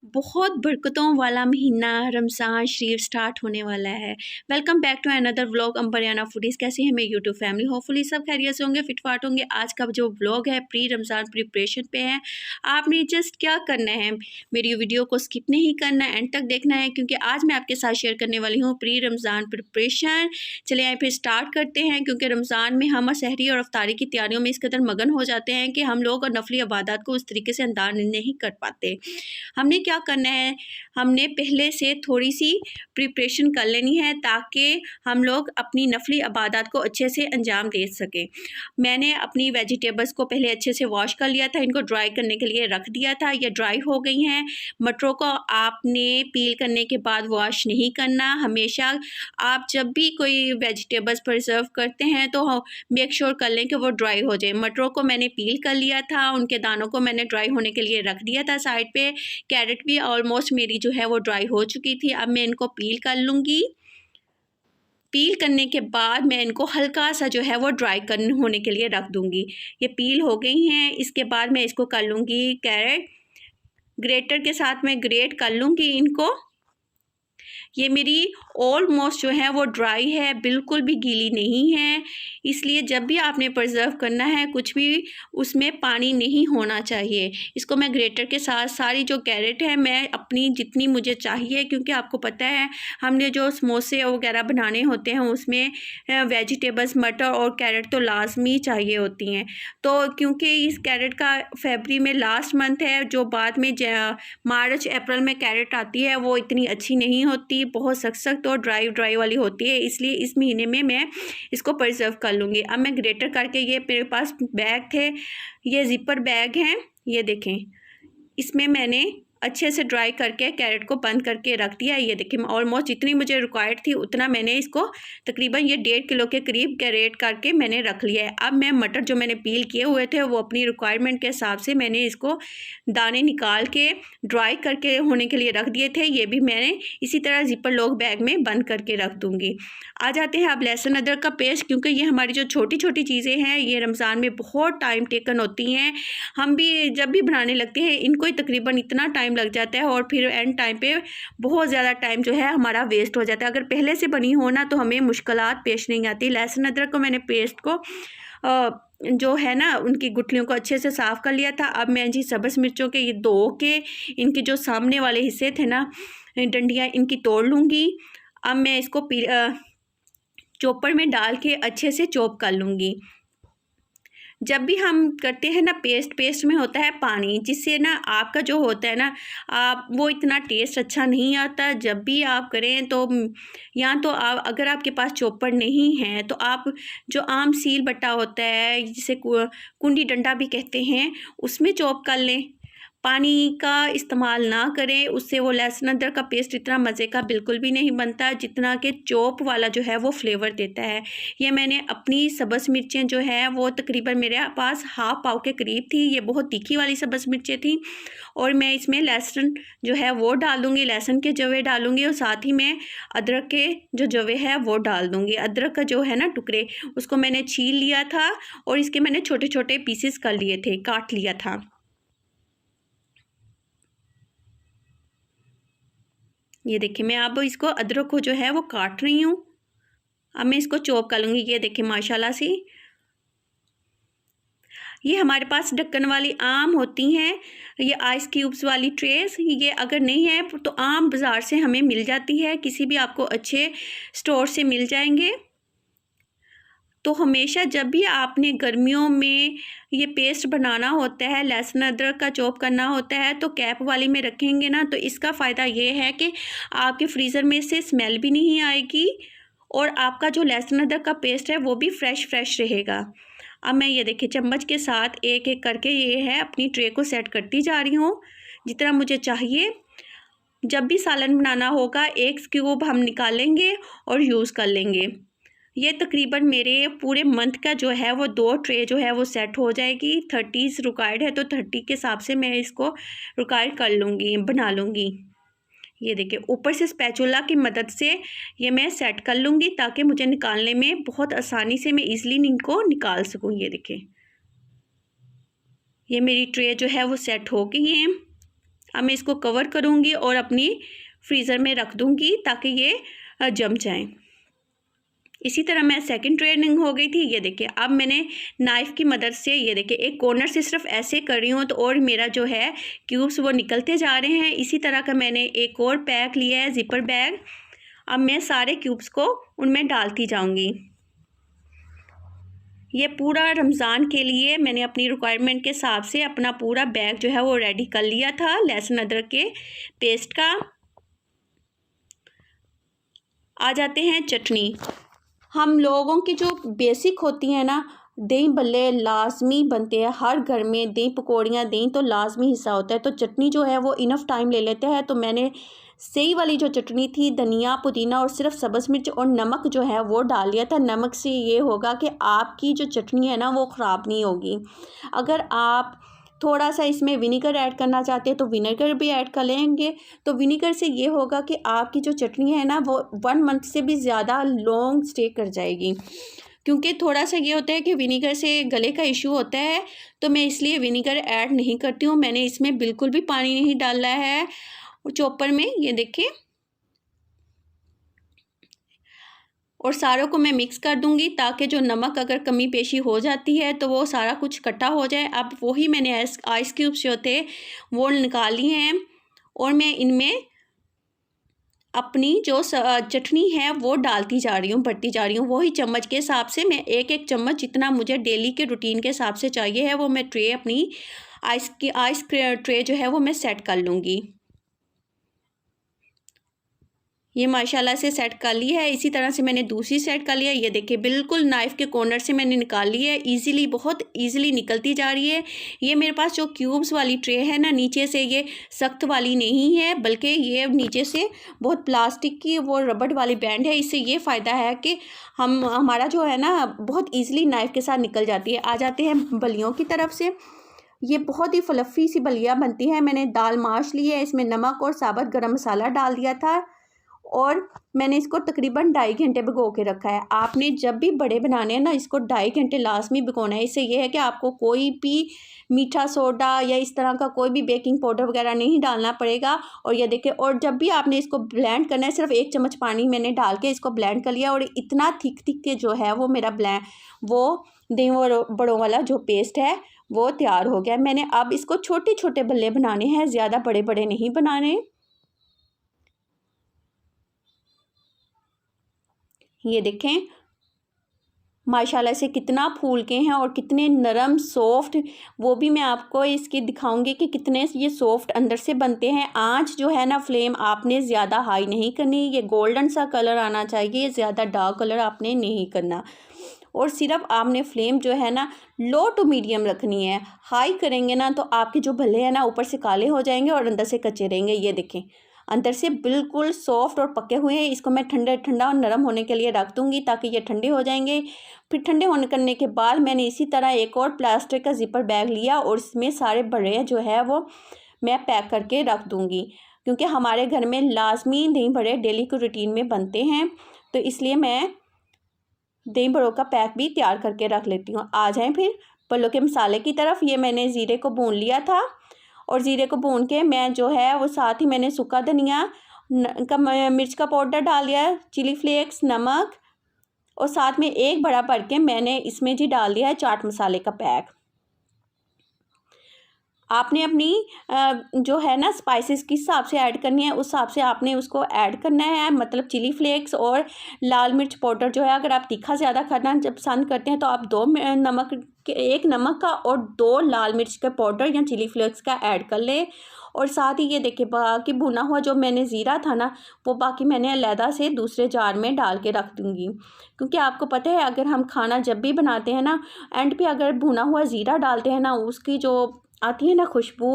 बहुत बरकतों वाला महीना रमज़ान शरीफ स्टार्ट होने वाला है। Welcome back to another vlog Ambariyana foodies. कैसी है मेरी यूट्यूब फैमिली? होपफुली सब खैरियत से होंगे, फिटफाट होंगे। आज का जो व्लॉग है प्री रमज़ान प्रिपरेशन पे है। आपने जस्ट क्या करना है, मेरी वीडियो को स्किप नहीं करना, एंड तक देखना है, क्योंकि आज मैं आपके साथ शेयर करने वाली हूँ प्री रमज़ान प्रिपरेशन। चलिए आइए फिर स्टार्ट करते हैं, क्योंकि रमज़ान में हम सहरी और अफ्तारी की तैयारियों में इस कदर मगन हो जाते हैं कि हम लोग नफली इबादत को उस तरीके से अंदाज नहीं कर पाते। हमने क्या करना है, हमने पहले से थोड़ी सी प्रिपरेशन कर लेनी है ताकि हम लोग अपनी नफली इबादत को अच्छे से अंजाम दे सकें। मैंने अपनी वेजिटेबल्स को पहले अच्छे से वॉश कर लिया था, इनको ड्राई करने के लिए रख दिया था। ये ड्राई हो गई हैं। मटरों को आपने पील करने के बाद वॉश नहीं करना। हमेशा आप जब भी कोई वेजिटेबल्स प्रिजर्व करते हैं तो मेक श्योर कर लें कि वो ड्राई हो जाए। मटरों को मैंने पील कर लिया था, उनके दानों को मैंने ड्राई होने के लिए रख दिया था साइड पे। कैरेट भी ऑलमोस्ट मेरी जो है वो ड्राई हो चुकी थी। अब मैं इनको पील कर लूँगी। पील करने के बाद मैं इनको हल्का सा जो है वो ड्राई करने होने के लिए रख दूँगी। ये पील हो गई हैं। इसके बाद मैं इसको कर लूँगी कैरेट। ग्रेटर के साथ मैं ग्रेट कर लूँगी इनको। ये मेरी ऑलमोस्ट जो है वो ड्राई है, बिल्कुल भी गीली नहीं है। इसलिए जब भी आपने प्रिजर्व करना है कुछ भी, उसमें पानी नहीं होना चाहिए। इसको मैं ग्रेटर के साथ सारी जो कैरेट है मैं अपनी जितनी मुझे चाहिए, क्योंकि आपको पता है हमने जो समोसे वगैरह बनाने होते हैं उसमें वेजिटेबल्स मटर और कैरेट तो लाजमी चाहिए होती हैं। तो क्योंकि इस कैरेट का फरवरी में लास्ट मंथ है, जो बाद में मार्च अप्रैल में कैरेट आती है वो इतनी अच्छी नहीं होती, बहुत सख्त और ड्राई वाली होती है। इसलिए इस महीने में मैं इसको प्रिजर्व कर लूँगी। अब मैं ग्रेटर करके, ये मेरे पास बैग थे, ये ज़िपर बैग हैं, ये देखें, इसमें मैंने अच्छे से ड्राई करके कैरेट को बंद करके रख दिया। ये देखिए ऑलमोस्ट जितनी मुझे रिक्वायर्ड थी उतना मैंने इसको तकरीबन ये 1.5 किलो के करीब कैरेट करके मैंने रख लिया है। अब मैं मटर जो मैंने पील किए हुए थे वो अपनी रिक्वायरमेंट के हिसाब से मैंने इसको दाने निकाल के ड्राई करके होने के लिए रख दिए थे। ये भी मैंने इसी तरह ज़िपर लॉक बैग में बंद करके रख दूँगी। आ जाते हैं अब लहसुन अदरक का पेस्ट, क्योंकि ये हमारी जो छोटी छोटी चीज़ें हैं ये रमज़ान में बहुत टाइम टेकन होती हैं। हम भी जब भी बनाने लगते हैं इनको ही तकरीबन इतना टाइम लग जाता है, और फिर एंड टाइम पे बहुत ज़्यादा टाइम जो है हमारा वेस्ट हो जाता है। अगर पहले से बनी हो ना तो हमें मुश्किलात पेश नहीं आती। लहसुन अदरक को मैंने पेस्ट को जो है ना उनकी गुठलियों को अच्छे से साफ़ कर लिया था। अब मैं जी सब्ज़ मिर्चों के ये धो के इनके जो सामने वाले हिस्से थे ना, डंडियाँ, इनकी तोड़ लूँगी। अब मैं इसको चॉपर में डाल के अच्छे से चॉप कर लूँगी। जब भी हम करते हैं ना पेस्ट में होता है पानी, जिससे ना आपका जो होता है ना आप वो इतना टेस्ट अच्छा नहीं आता। जब भी आप करें तो या तो आप, अगर आपके पास चॉपर नहीं है तो आप जो आम सील बट्टा होता है जिसे कुंडी डंडा भी कहते हैं, उसमें चॉप कर लें। पानी का इस्तेमाल ना करें, उससे वो लहसुन अदरक का पेस्ट इतना मज़े का बिल्कुल भी नहीं बनता जितना कि चॉप वाला जो है वो फ्लेवर देता है। ये मैंने अपनी सब्ज़ मिर्चें जो है वो तकरीबन मेरे पास हाफ़ पाव के करीब थी। ये बहुत तीखी वाली सब्ज़ मिर्चें थी, और मैं इसमें लहसुन जो है वो डाल दूँगी, लहसुन के जवे डालूँगी, और साथ ही मैं अदरक के जो जवे है वो डाल दूँगी। अदरक का जो है ना टुकड़े, उसको मैंने छील लिया था और इसके मैंने छोटे छोटे पीसेस कर लिए थे, काट लिया था। ये देखिए मैं अब इसको अदरक को जो है वो काट रही हूँ। अब मैं इसको चॉप कर लूँगी। ये देखिए माशाल्लाह से ये हमारे पास ढक्कन वाली आम होती हैं, ये आइस क्यूब्स वाली ट्रेस, ये अगर नहीं है तो आम बाज़ार से हमें मिल जाती है, किसी भी आपको अच्छे स्टोर से मिल जाएंगे। तो हमेशा जब भी आपने गर्मियों में ये पेस्ट बनाना होता है, लहसुन अदरक का चॉप करना होता है, तो कैप वाली में रखेंगे ना तो इसका फ़ायदा ये है कि आपके फ्रीज़र में से स्मेल भी नहीं आएगी, और आपका जो लहसुन अदरक का पेस्ट है वो भी फ्रेश रहेगा। अब मैं ये देखिए चम्मच के साथ एक एक करके ये है अपनी ट्रे को सेट करती जा रही हूँ जितना मुझे चाहिए। जब भी सालन बनाना होगा एक क्यूब हम निकालेंगे और यूज़ कर लेंगे। ये तकरीबन मेरे पूरे मंथ का जो है वो 2 ट्रे जो है वो सेट हो जाएगी। 30 रिक्वायर्ड है तो 30 के हिसाब से मैं इसको रिक्वायर कर लूँगी, बना लूँगी। ये देखिए ऊपर से स्पैचुला की मदद से ये मैं सेट कर लूँगी ताकि मुझे निकालने में बहुत आसानी से मैं ईज़िली इनको निकाल सकूँ। ये देखिए ये मेरी ट्रे जो है वो सेट हो गई है। अब मैं इसको कवर करूँगी और अपनी फ्रीज़र में रख दूँगी ताकि ये जम जाएँ। इसी तरह मैं सेकंड ट्रेनिंग हो गई थी। ये देखिए अब मैंने नाइफ़ की मदद से ये देखिए एक कॉर्नर से सिर्फ ऐसे कर रही हूँ तो और मेरा जो है क्यूब्स वो निकलते जा रहे हैं। इसी तरह का मैंने एक और पैक लिया है, ज़िपर बैग। अब मैं सारे क्यूब्स को उनमें डालती जाऊँगी। ये पूरा रमज़ान के लिए मैंने अपनी रिक्वायरमेंट के हिसाब से अपना पूरा बैग जो है वो रेडी कर लिया था लहसुन अदरक के पेस्ट का। आ जाते हैं चटनी। हम लोगों की जो बेसिक होती है ना, दही भल्ले लाजमी बनते हैं हर घर में। दही पकौड़ियाँ, दही तो लाजमी हिस्सा होता है। तो चटनी जो है वो इनफ टाइम ले लेते हैं। तो मैंने सही वाली जो चटनी थी, धनिया पुदीना और सिर्फ सब्ज़ मिर्च और नमक जो है वो डाल लिया था। नमक से ये होगा कि आपकी जो चटनी है ना वो ख़राब नहीं होगी। अगर आप थोड़ा सा इसमें विनेगर ऐड करना चाहते हैं तो विनेगर भी ऐड कर लेंगे। तो विनेगर से ये होगा कि आपकी जो चटनी है ना वो 1 मंथ से भी ज़्यादा लॉन्ग स्टे कर जाएगी। क्योंकि थोड़ा सा ये होता है कि विनेगर से गले का इशू होता है, तो मैं इसलिए विनेगर ऐड नहीं करती हूँ। मैंने इसमें बिल्कुल भी पानी नहीं डाला है चॉपर में, ये देखिए। और सारों को मैं मिक्स कर दूंगी ताकि जो नमक अगर कमी पेशी हो जाती है तो वो सारा कुछ इकट्ठा हो जाए। अब वही मैंने आइस क्यूब्स जो थे वो निकाली हैं और मैं इनमें अपनी जो चटनी है वो डालती जा रही हूँ, बढ़ती जा रही हूँ। वही चम्मच के हिसाब से मैं एक चम्मच जितना मुझे डेली के रूटीन के हिसाब से चाहिए है वो मैं ट्रे अपनी आइस ट्रे जो है वो मैं सेट कर लूँगी। ये माशाल्लाह से सेट कर ली है। इसी तरह से मैंने दूसरी सेट कर लिया। ये देखिए बिल्कुल नाइफ़ के कॉर्नर से मैंने निकाल ली है। इजीली, बहुत इजीली निकलती जा रही है। ये मेरे पास जो क्यूब्स वाली ट्रे है ना, नीचे से ये सख्त वाली नहीं है, बल्कि ये नीचे से बहुत प्लास्टिक की वो रबड़ वाली बैंड है। इससे ये फ़ायदा है कि हमारा जो है ना बहुत ईज़िली नाइफ़ के साथ निकल जाती है। आ जाते हैं बलियों की तरफ से। ये बहुत ही फ्लफ़ी सी बलियाँ बनती हैं। मैंने दाल माश ली है, इसमें नमक और साबुत गरम मसाला डाल दिया था और मैंने इसको तकरीबन 2.5 घंटे भिगो के रखा है। आपने जब भी बड़े बनाने हैं ना, इसको 2.5 घंटे लाजमी भिगोना है। इससे ये है कि आपको कोई भी मीठा सोडा या इस तरह का कोई भी बेकिंग पाउडर वगैरह नहीं डालना पड़ेगा। और ये देखिए, और जब भी आपने इसको ब्लेंड करना है, सिर्फ 1 चम्मच पानी मैंने डाल के इसको ब्लेंड कर लिया और इतना थिक के जो है वो मेरा वो दही और बड़ों वाला जो पेस्ट है वो तैयार हो गया। मैंने अब इसको छोटे छोटे बल्ले बनाने हैं, ज़्यादा बड़े बड़े नहीं बनाने। ये देखें माशाल्लाह से कितना फूल के हैं और कितने नरम सॉफ्ट, वो भी मैं आपको इसकी दिखाऊंगी कि कितने ये सॉफ्ट अंदर से बनते हैं। आंच जो है ना, फ्लेम आपने ज़्यादा हाई नहीं करनी। ये गोल्डन सा कलर आना चाहिए, ज़्यादा डार्क कलर आपने नहीं करना। और सिर्फ आपने फ्लेम जो है ना लो टू मीडियम रखनी है। हाई करेंगे ना तो आपके जो भल्ले हैं ना ऊपर से काले हो जाएंगे और अंदर से कच्चे रहेंगे। ये देखें अंदर से बिल्कुल सॉफ्ट और पके हुए हैं। इसको मैं ठंडा और नरम होने के लिए रख दूँगी ताकि ये ठंडे हो जाएंगे। फिर ठंडे होने करने के बाद मैंने इसी तरह एक और प्लास्टिक का ज़िपर बैग लिया और इसमें सारे बड़े जो है वो मैं पैक करके रख दूँगी, क्योंकि हमारे घर में लाजमी दही बड़े डेली के रूटीन में बनते हैं। तो इसलिए मैं दही बड़ों का पैक भी तैयार करके रख लेती हूँ। आ जाएँ फिर बल्लों के मसाले की तरफ। ये मैंने ज़ीरे को भून लिया था और ज़ीरे को भून के मैं जो है वो साथ ही मैंने सूखा धनिया का मिर्च का पाउडर डाल दिया, चिली फ्लेक्स, नमक और साथ में एक बड़ा भर के मैंने इसमें जी डाल दिया है चाट मसाले का पैक। आपने अपनी जो है ना स्पाइसेस किस हिसाब से ऐड करनी है उस हिसाब से आपने उसको ऐड करना है। मतलब चिली फ्लेक्स और लाल मिर्च पाउडर जो है, अगर आप तीखा ज़्यादा खाना जब पसंद करते हैं तो आप 2 नमक के, 1 नमक का और 2 लाल मिर्च का पाउडर या चिली फ्लेक्स का ऐड कर लें। और साथ ही ये देखिए बाकी भुना हुआ जो मैंने ज़ीरा था ना वो बाकी मैंने अलहदा से दूसरे जार में डाल के रख दूँगी, क्योंकि आपको पता है अगर हम खाना जब भी बनाते हैं ना एंड पे अगर भुना हुआ ज़ीरा डालते हैं ना, उसकी जो आती है ना खुशबू,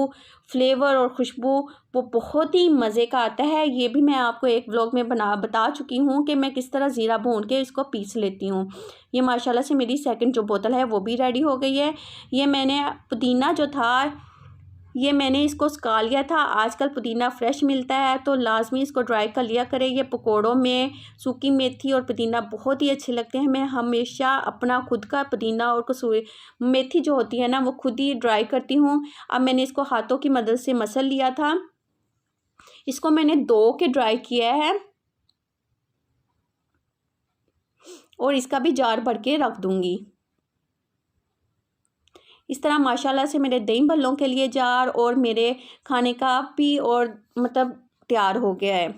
फ्लेवर और खुशबू, वो बहुत ही मज़े का आता है। ये भी मैं आपको एक व्लॉग में बता चुकी हूँ कि मैं किस तरह ज़ीरा भून के इसको पीस लेती हूँ। ये माशाल्लाह से मेरी सेकंड जो बोतल है वो भी रेडी हो गई है। ये मैंने पुदीना जो था ये मैंने इसको सुखा लिया था। आजकल पुदीना फ्रेश मिलता है तो लाजमी इसको ड्राई कर लिया करें। ये पकौड़ों में सूखी मेथी और पुदीना बहुत ही अच्छे लगते हैं। मैं हमेशा अपना खुद का पुदीना और कसूरी मेथी जो होती है ना वो खुद ही ड्राई करती हूँ। अब मैंने इसको हाथों की मदद से मसल लिया था। इसको मैंने धो के ड्राई किया है और इसका भी जार भर के रख दूँगी। इस तरह माशाल्लाह से मेरे दही भल्लों के लिए जार और मेरे खाने का भी और मतलब तैयार हो गया है।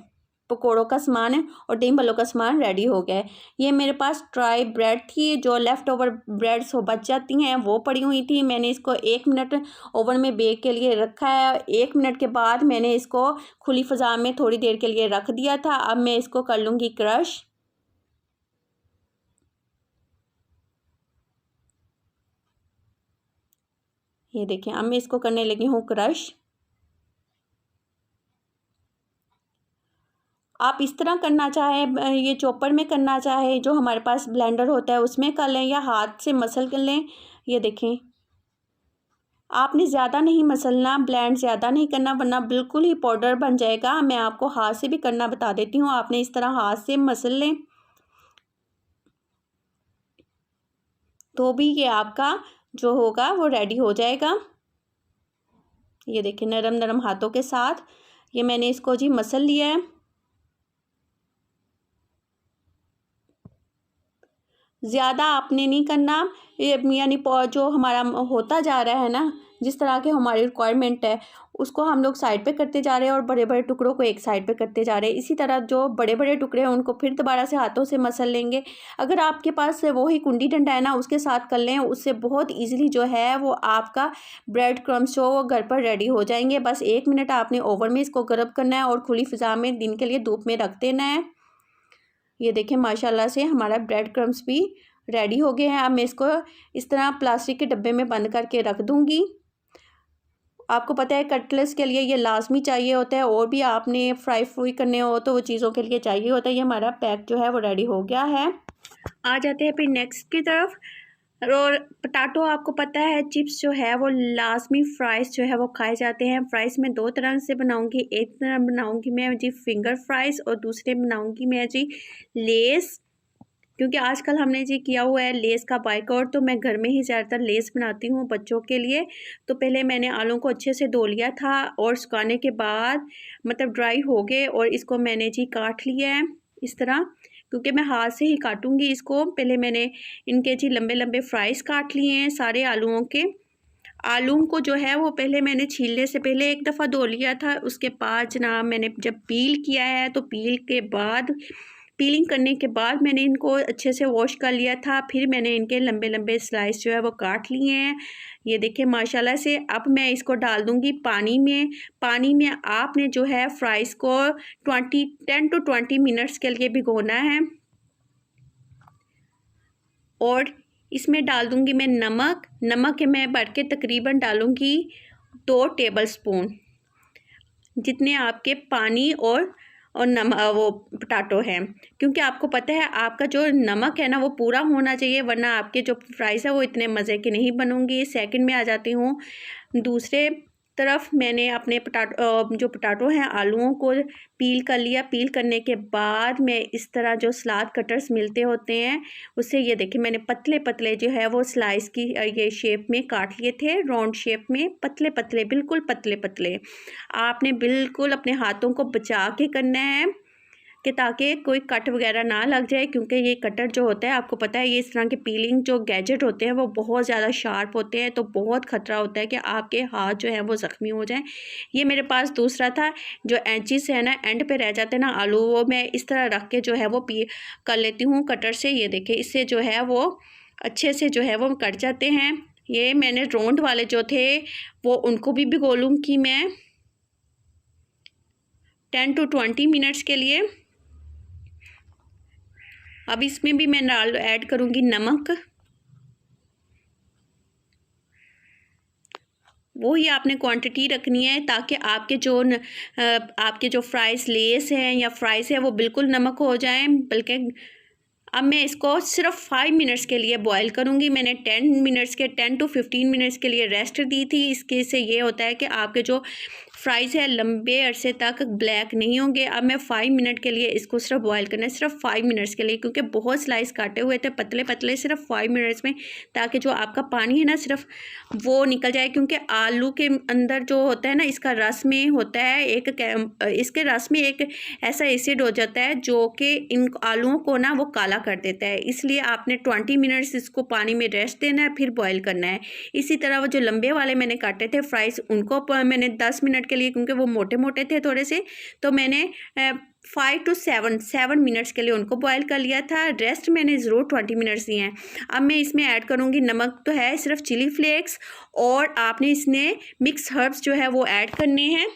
पकौड़ों का सामान है और दही भल्लों का सामान रेडी हो गया है। ये मेरे पास ड्राई ब्रेड थी, जो लेफ़्ट ओवर ब्रेड्स हो बच जाती हैं वो पड़ी हुई थी। मैंने इसको 1 मिनट ओवन में बेक के लिए रखा है। 1 मिनट के बाद मैंने इसको खुली फ़ज़ा में थोड़ी देर के लिए रख दिया था। अब मैं इसको कर लूँगी क्रश। ये देखें, अब मैं इसको करने लगी हूँ क्रश। आप इस तरह करना चाहें, ये चॉपर में करना चाहें, जो हमारे पास ब्लेंडर होता है उसमें कर लें या हाथ से मसल कर लें। ये देखें, आपने ज़्यादा नहीं मसलना, ब्लेंड ज़्यादा नहीं करना वरना बिल्कुल ही पाउडर बन जाएगा। मैं आपको हाथ से भी करना बता देती हूँ। आपने इस तरह हाथ से मसल लें तो भी ये आपका जो होगा वो रेडी हो जाएगा। ये देखिए, नरम नरम हाथों के साथ ये मैंने इसको जी मसल लिया है। ज़्यादा आपने नहीं करना, यानी जो हमारा होता जा रहा है ना, जिस तरह के हमारी रिक्वायरमेंट है उसको हम लोग साइड पे करते जा रहे हैं और बड़े बड़े टुकड़ों को एक साइड पे करते जा रहे हैं। इसी तरह जो बड़े बड़े टुकड़े हैं उनको फिर दोबारा से हाथों से मसल लेंगे। अगर आपके पास वही कुंडी डंडा है ना उसके साथ कर लें, उससे बहुत ईजिली जो है वो आपका ब्रेड क्रम्स जो वो घर पर रेडी हो जाएंगे। बस 1 मिनट आपने ओवन में इसको गर्म करना है और खुली फ़िज़ा में दिन के लिए धूप में रख देना है। ये देखें, माशाल्लाह से हमारा ब्रेड क्रम्स भी रेडी हो गए हैं। अब मैं इसको इस तरह प्लास्टिक के डब्बे में बंद करके रख दूँगी। आपको पता है कटलेट्स के लिए ये लाजमी चाहिए होता है, और भी आपने फ्राई करने हो तो वो चीज़ों के लिए चाहिए होता है। ये हमारा पैक जो है वो रेडी हो गया है। आ जाते हैं फिर नेक्स्ट की तरफ। और पोटैटो, आपको पता है चिप्स जो है वो लाजमी फ्राइज़ जो है वो खाए जाते हैं। फ्राइज़ में 2 तरह से बनाऊंगी। एक तरह बनाऊंगी मैं जी फिंगर फ्राइज़ और दूसरे बनाऊंगी मैं जी लेस, क्योंकि आजकल हमने जी किया हुआ है लेस का बाइकआउट, तो मैं घर में ही ज़्यादातर लेस बनाती हूँ बच्चों के लिए। तो पहले मैंने आलू को अच्छे से धो लिया था और सुखाने के बाद मतलब ड्राई हो गए और इसको मैंने जी काट लिया है इस तरह, क्योंकि मैं हाथ से ही काटूंगी इसको। पहले मैंने इनके जी लंबे लंबे फ्राइज़ काट लिए हैं सारे आलूओं के। आलू को जो है वो पहले मैंने छीलने से पहले एक दफ़ा धो लिया था। उसके बाद जनाब मैंने जब पील किया है तो पीलिंग करने के बाद मैंने इनको अच्छे से वॉश कर लिया था। फिर मैंने इनके लंबे लंबे स्लाइस जो है वो काट लिए हैं। ये देखिए माशाल्लाह से। अब मैं इसको डाल दूँगी पानी में। पानी में आपने जो है फ्राइज़ को 10 to 20 मिनट्स के लिए भिगोना है। और इसमें डाल दूँगी मैं नमक मैं बढ़ के तकरीबन डालूँगी 2 टेबलस्पून, जितने आपके पानी और वो पोटैटो है। क्योंकि आपको पता है आपका जो नमक है ना वो पूरा होना चाहिए, वरना आपके जो फ्राइज़ है वो इतने मज़े की नहीं बनूंगी। सेकंड में आ जाती हूँ दूसरे तरफ। मैंने अपने जो पोटैटो हैं आलूओं को पील कर लिया। पील करने के बाद मैं इस तरह जो सलाद कटर्स मिलते होते हैं उससे ये देखिए मैंने पतले पतले जो है वो स्लाइस की ये शेप में काट लिए थे, राउंड शेप में पतले पतले, बिल्कुल पतले पतले। आपने बिल्कुल अपने हाथों को बचा के करना है कि ताकि कोई कट वगैरह ना लग जाए, क्योंकि ये कटर जो होता है आपको पता है ये इस तरह के पीलिंग जो गैजेट होते हैं वो बहुत ज़्यादा शार्प होते हैं, तो बहुत ख़तरा होता है कि आपके हाथ जो है वो ज़ख्मी हो जाएं। ये मेरे पास दूसरा था जो एंचिस है ना एंड पे रह जाते हैं ना आलू, वो मैं इस तरह रख के जो है वो कर लेती हूँ कटर से। ये देखिए इससे जो है वो अच्छे से जो है वो कट जाते हैं। ये मैंने राउंड वाले जो थे वो उनको भी भिगो लूँगी मैं 10 to 20 मिनट्स के लिए। अब इसमें भी मैं ऐड करूँगी नमक। वो ही आपने क्वांटिटी रखनी है ताकि आपके जो फ्राइज़ लेस हैं या फ्राइज़ है वो बिल्कुल नमक हो जाएं, बल्कि अब मैं इसको सिर्फ 5 मिनट्स के लिए बॉईल करूँगी। मैंने 10 to 15 मिनट्स के लिए रेस्ट दी थी। इसके से ये होता है कि आपके जो फ्राइज़ है लंबे अरसे तक ब्लैक नहीं होंगे। अब मैं 5 मिनट के लिए इसको सिर्फ बॉईल करना है, सिर्फ 5 मिनट्स के लिए, क्योंकि बहुत स्लाइस काटे हुए थे पतले पतले, सिर्फ 5 मिनट्स में, ताकि जो आपका पानी है ना सिर्फ वो निकल जाए। क्योंकि आलू के अंदर जो होता है ना, इसका रस में होता है इसके रस में एक ऐसा एसिड हो जाता है जो कि इन आलूओं को ना वो काला कर देता है। इसलिए आपने 20 मिनट्स इसको पानी में रेस्ट देना है, फिर बॉईल करना है। इसी तरह वो जो लंबे वाले मैंने काटे थे फ्राइज़, उनको मैंने 10 मिनट के लिए, क्योंकि वो मोटे मोटे थे थोड़े से, तो मैंने 5 to 7 मिनट्स के लिए उनको बॉईल कर लिया था। रेस्ट मैंने ज़रूर 20 मिनट्स दिए हैं। अब मैं इसमें ऐड करूँगी, नमक तो है, सिर्फ चिली फ्लेक्स, और आपने इसमें मिक्स हर्ब्स जो है वो ऐड करने हैं,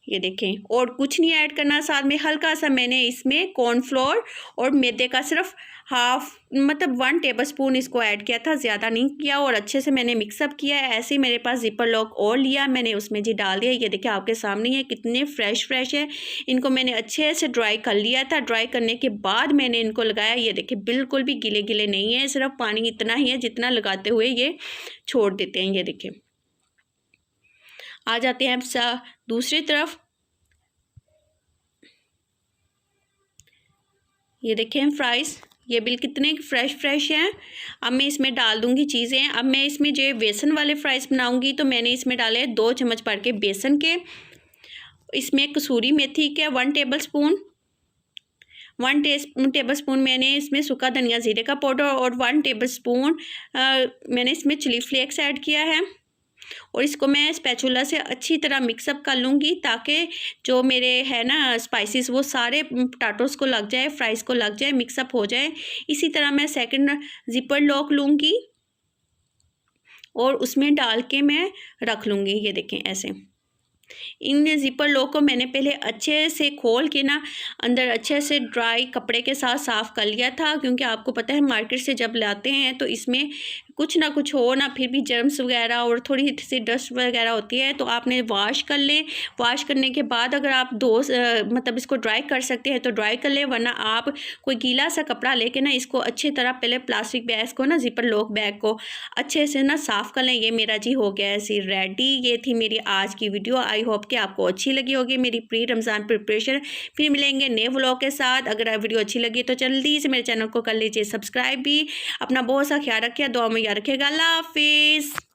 ये देखें, और कुछ नहीं ऐड करना। साथ में हल्का सा मैंने इसमें कॉर्नफ्लोर और मैदे का सिर्फ मतलब 1 टेबलस्पून इसको ऐड किया था, ज़्यादा नहीं किया, और अच्छे से मैंने मिक्सअप किया है। ऐसे ही मेरे पास ज़िपर लॉक और लिया, मैंने उसमें जी डाल दिया। ये देखिए आपके सामने है, कितने फ्रेश है। इनको मैंने अच्छे से ड्राई कर लिया था। ड्राई करने के बाद मैंने इनको लगाया। ये देखिए बिल्कुल भी गीले गीले नहीं है, सिर्फ पानी इतना ही है जितना लगाते हुए ये छोड़ देते हैं। ये देखिए, आ जाते हैं अब दूसरी तरफ। ये देखें फ्राइज़, ये बिल कितने फ्रेश हैं। अब मैं इसमें डाल दूंगी चीज़ें। अब मैं इसमें जो बेसन वाले फ्राइज़ बनाऊंगी, तो मैंने इसमें डाले 2 चम्मच भर के बेसन के। इसमें कसूरी मेथी के 1 टेबलस्पून, 1 टेबलस्पून मैंने इसमें सूखा धनिया ज़ीरे का पाउडर, और 1 टेबलस्पून मैंने इसमें चिली फ्लेक्स ऐड किया है। और इसको मैं स्पैचुला से अच्छी तरह मिक्सअप कर लूँगी, ताकि जो मेरे है ना स्पाइसेस वो सारे पोटैटोज़ को लग जाए, फ्राइज़ को लग जाए, मिक्सअप हो जाए। इसी तरह मैं सेकंड ज़िपर लॉक लूँगी और उसमें डाल के मैं रख लूँगी। ये देखें ऐसे। इन ज़िपर लॉक को मैंने पहले अच्छे से खोल के ना अंदर अच्छे से ड्राई कपड़े के साथ साफ़ कर लिया था, क्योंकि आपको पता है मार्केट से जब लाते हैं तो इसमें कुछ ना कुछ हो ना, फिर भी जर्म्स वगैरह और थोड़ी सी डस्ट वगैरह होती है। तो आपने वॉश कर लें। वॉश करने के बाद अगर आप मतलब इसको ड्राई कर सकते हैं तो ड्राई कर लें, वरना आप कोई गीला सा कपड़ा लेके ना इसको अच्छी तरह पहले प्लास्टिक बैग को ना, ज़िपर लॉक बैग को अच्छे से ना साफ़ कर लें। ये मेरा जी हो गया ऐसी रेडी। ये थी मेरी आज की वीडियो। आई होप कि आपको अच्छी लगी होगी मेरी प्री रमज़ान प्रिपरेशन। फिर मिलेंगे नए व्लॉग के साथ। अगर वीडियो अच्छी लगी तो जल्दी से मेरे चैनल को कर लीजिए सब्सक्राइब भी। अपना बहुत सा ख्याल रखिए, दुआ में याद रखिएगा। अल्लाह हाफिज़।